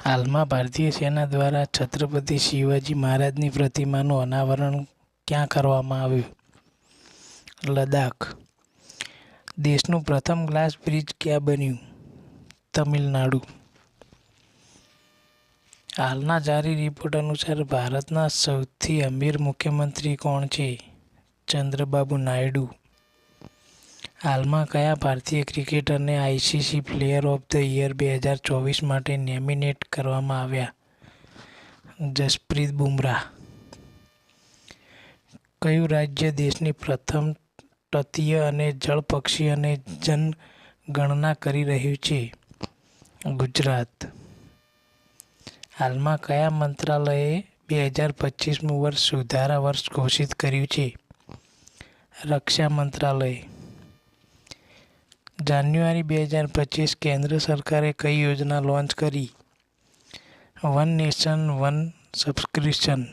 હાલમાં ભારતીય સેના દ્વારા છત્રપતિ શિવાજી મહારાજની પ્રતિમાનું અનાવરણ ક્યાં કરવામાં આવ્યું? લદ્દાખ. દેશનું પ્રથમ ગ્લાસ બ્રિજ ક્યાં બન્યું? તમિલનાડુ. હાલના જારી રિપોર્ટ અનુસાર ભારતના સૌથી અમીર મુખ્યમંત્રી કોણ છે? ચંદ્રબાબુ નાયડુ. હાલમાં કયા ભારતીય ક્રિકેટરને ICC player of the year 2024 માટે નોમિનેટ કરવામાં આવ્યા? જસપ્રીત બુમરાહ. કયું રાજ્ય દેશની પ્રથમ તટીય અને જળપક્ષી અને જનગણના કરી રહ્યું છે? ગુજરાત. હાલમાં કયા મંત્રાલયે 2025મું વર્ષ સુધારા વર્ષ ઘોષિત કર્યું છે? રક્ષા મંત્રાલય. જાન્યુઆરી 2025 કેન્દ્ર સરકારે કઈ યોજના લોન્ચ કરી? One nation one subscription.